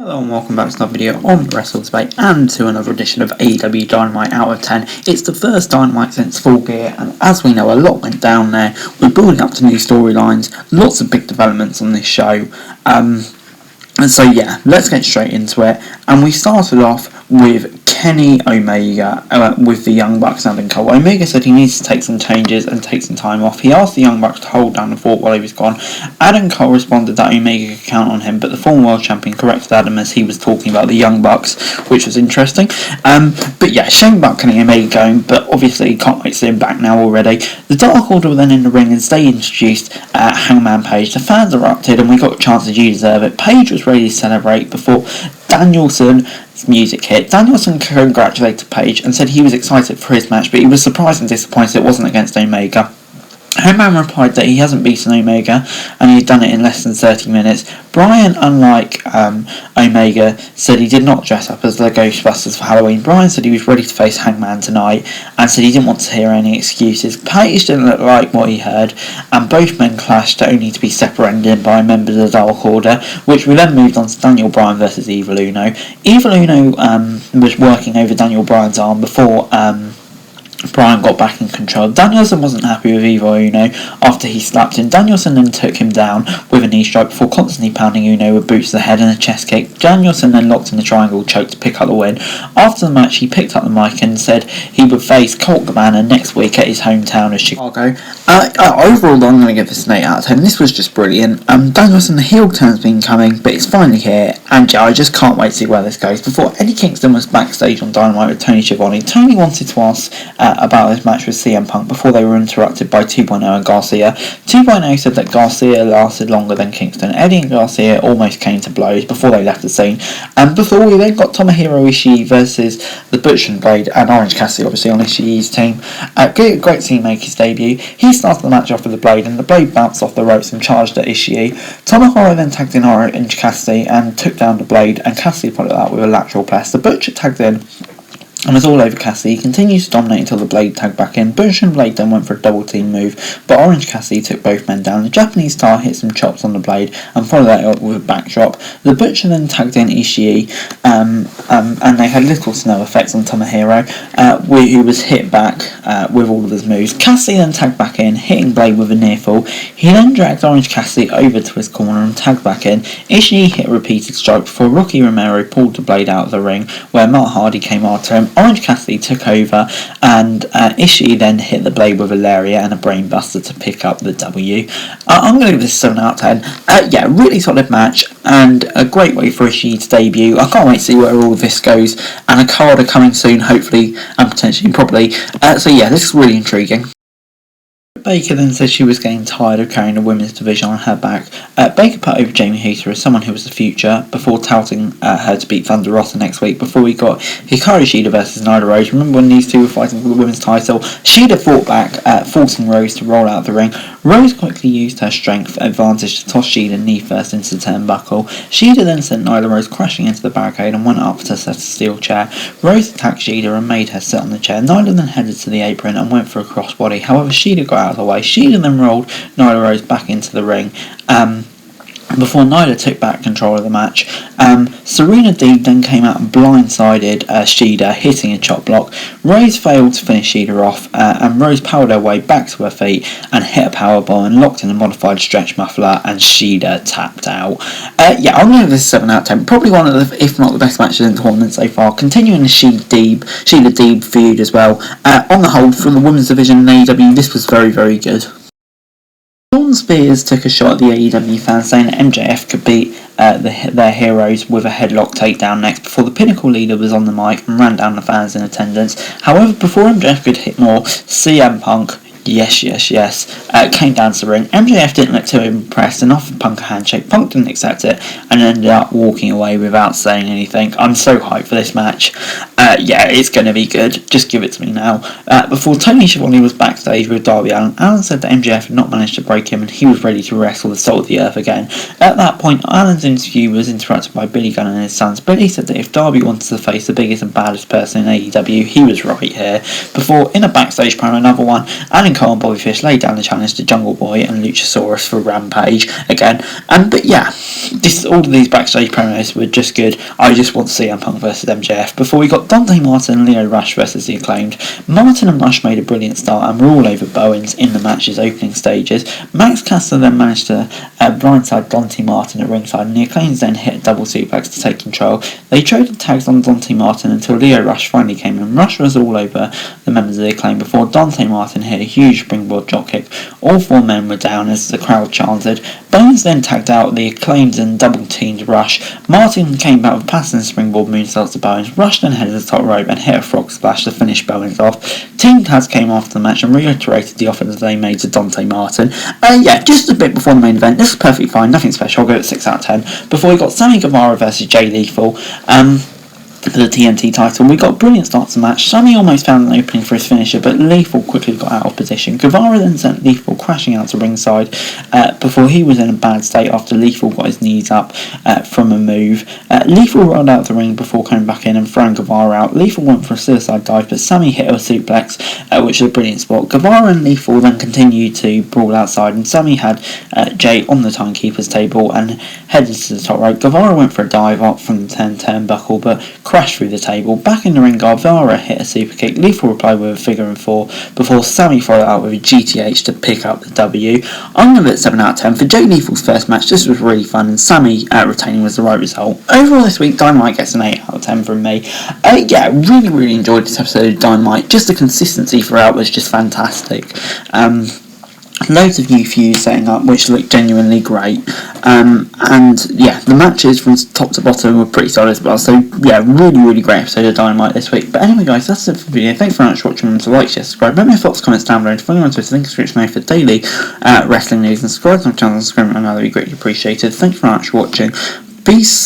Hello and welcome back to another video on Wrestle Debate and to another edition of AEW Dynamite Out of 10. It's the first Dynamite since Full Gear, and as we know, a lot went down there. We're building up to new storylines, lots of big developments on this show. And so yeah, let's get straight into it. And we started off with Kenny Omega with the Young Bucks and Adam Cole. Omega said he needs to take some changes and take some time off. He asked the Young Bucks to hold down the fort while he was gone. Adam Cole responded that Omega could count on him, but the former world champion corrected Adam as he was talking about the Young Bucks, which was interesting. But yeah, shame about Kenny Omega going, but obviously can't wait to see him back now already. The Dark Order were then in the ring as they introduced Hangman Page. The fans erupted and we got a chance that you deserve it. Page was ready to celebrate before Danielson's music hit. Danielson congratulated Page and said he was excited for his match, but he was surprised and disappointed it wasn't against Omega. Hangman replied that he hasn't beaten Omega and he'd done it in less than 30 minutes. Bryan, unlike Omega, said he did not dress up as the Ghostbusters for Halloween. Bryan said he was ready to face Hangman tonight and said he didn't want to hear any excuses. Page didn't look like what he heard, and both men clashed only to be separated by members of the Dark Order, which we then moved on to Daniel Bryan versus Evil Uno. Evil Uno was working over Daniel Bryan's arm before Bryan got back in control. Danielson wasn't happy with Evil Uno after he slapped him. Danielson then took him down with a knee strike before constantly pounding Uno with boots to the head and a chest kick. Danielson then locked in the triangle choke to pick up the win. After the match, he picked up the mic and said he would face Colt Cabana next week at his hometown of Chicago. Overall, I'm going to give this an 8 out of 10. This was just brilliant. Danielson, the heel turn's been coming, but it's finally here, and yeah, I just can't wait to see where this goes. Before, Eddie Kingston was backstage on Dynamite with Tony Schiavone. Tony wanted to ask about his match with CM Punk before they were interrupted by 2.0 and Garcia. 2.0 said that Garcia lasted longer than Kingston. Eddie and Garcia almost came to blows before they left the scene. And before we then got Tomohiro Ishii versus the Butcher and Blade and Orange Cassidy, obviously on Ishii's team. Great to see him make his debut. He started the match off with the Blade, and the Blade bounced off the ropes and charged at Ishii. Tomohiro then tagged in Orange Cassidy and took down the Blade, and Cassidy followed that with a lateral press. The Butcher tagged in and was all over Cassidy. He continued to dominate until the Blade tagged back in. Butcher and Blade then went for a double team move, but Orange Cassidy took both men down. The Japanese star hit some chops on the Blade and followed that up with a backdrop. The Butcher then tagged in Ishii, and they had little to no effect on Tomohiro, who was hit back with all of his moves. Cassidy then tagged back in, hitting Blade with a near fall. He then dragged Orange Cassidy over to his corner and tagged back in. Ishii hit a repeated strike before Rocky Romero pulled the Blade out of the ring, where Matt Hardy came after him. Orange Cassidy took over, and Ishii then hit the Blade with a lariat and a brainbuster to pick up the W. I'm going to give this 7 out of 10. Yeah, really solid match and a great way for Ishii to debut. I can't wait to see where all of this goes, and a card are coming soon, hopefully, and potentially, probably. So yeah, this is really intriguing. Baker then said she was getting tired of carrying the women's division on her back. Baker put over Jamie Hayter as someone who was the future before touting her to beat Thunder Rosa next week. Before we got Hikaru Shida versus Nyla Rose. Remember when these two were fighting for the women's title? Shida fought back, forcing Rose to roll out of the ring. Rose quickly used her strength advantage to toss Shida knee first into the turnbuckle. Shida then sent Nyla Rose crashing into the barricade and went up to set a steel chair. Rose attacked Shida and made her sit on the chair. Nyla then headed to the apron and went for a crossbody. However, Shida got out of the way. Shida then rolled Nyla Rose back into the ring before Nyla took back control of the match. Serena Deeb then came out and blindsided Shida, hitting a chop block. Rose failed to finish Shida off, and Rose powered her way back to her feet and hit a powerbomb and locked in a modified stretch muffler, and Shida tapped out. Yeah, I'm going to give this 7 out of 10. Probably one of the, if not the best matches in the tournament so far. Continuing the Shida Deeb feud as well. On the whole, from the women's division in AEW, this was very, very good. Shawn Spears took a shot at the AEW fans, saying that MJF could beat their heroes with a headlock takedown next, before the Pinnacle leader was on the mic and ran down the fans in attendance. However, before MJF could hit more, CM Punk, yes, came down to the ring. MJF didn't look too impressed and offered Punk a handshake. Punk didn't accept it and ended up walking away without saying anything. I'm so hyped for this match. Yeah, it's going to be good. Just give it to me now. Before Tony Schiavone was backstage with Darby Allin, Allin said that MJF had not managed to break him and he was ready to wrestle the salt of the earth again. At that point, Allin's interview was interrupted by Billy Gunn and his sons. Billy said that if Darby wanted to face the biggest and baddest person in AEW, he was right here. Before, in a backstage promo, another one, Allin Cole and Bobby Fish laid down the challenge to Jungle Boy and Luchasaurus for Rampage again. But yeah, all of these backstage promos were just good. I just want to see CM Punk versus MJF. Before we got Dante Martin and Leo Rush versus The Acclaimed. Martin and Rush made a brilliant start and were all over Bowens in the match's opening stages. Max Caster then managed to blindside Dante Martin at ringside, and The Acclaimed then hit a double suplex to take control. They traded tags on Dante Martin until Leo Rush finally came in. Rush was all over the members of The Acclaimed before Dante Martin hit a huge springboard dropkick. All four men were down as the crowd chanted. Bowens then tagged out The Acclaimed and double-teamed Rush. Martin came back with passing springboard moonsaults to Bowens. Rush then headed to the top rope and hit a frog splash to finish Bowens off. Team Taz came after the match and reiterated the offer that they made to Dante Martin. Yeah, just a bit before the main event. This is perfectly fine, nothing special. I'll go at 6 out of 10. Before we got Sami Gamara versus Jay Lethal. For the TNT title, we got a brilliant start to the match. Sami almost found an opening for his finisher, but Lethal quickly got out of position. Guevara then sent Lethal crashing out to ringside before he was in a bad state after Lethal got his knees up from a move. Lethal rolled out the ring before coming back in and throwing Guevara out. Lethal went for a suicide dive, but Sami hit a suplex, which was a brilliant spot. Guevara and Lethal then continued to brawl outside, and Sami had Jay on the timekeeper's table and headed to the top rope. Guevara went for a dive up from the turnbuckle, but crashed through the table. Back in the ring, Guevara hit a super kick. Lethal replied with a figure 4 before Sami followed out with a GTH to pick up the W. I'm going to give it 7 out of 10. For Jay Lethal's first match, this was really fun, and Sami retaining was the right result. Overall this week, Dynamite gets an 8 out of 10 from me. Yeah, really enjoyed this episode of Dynamite. Just the consistency throughout was just fantastic. Loads of new feuds setting up, which looked genuinely great. And yeah, the matches from top to bottom were pretty solid as well. So yeah, really great episode of Dynamite this week. But anyway, guys, that's it for the video. Thanks very much for watching. Remember to like, share, subscribe. Let me know your thoughts, comments down below. And follow me on Twitter. Link in the description for daily wrestling news, and subscribe to my channel and subscribe. That'd be greatly appreciated. Thanks very much for watching. Peace.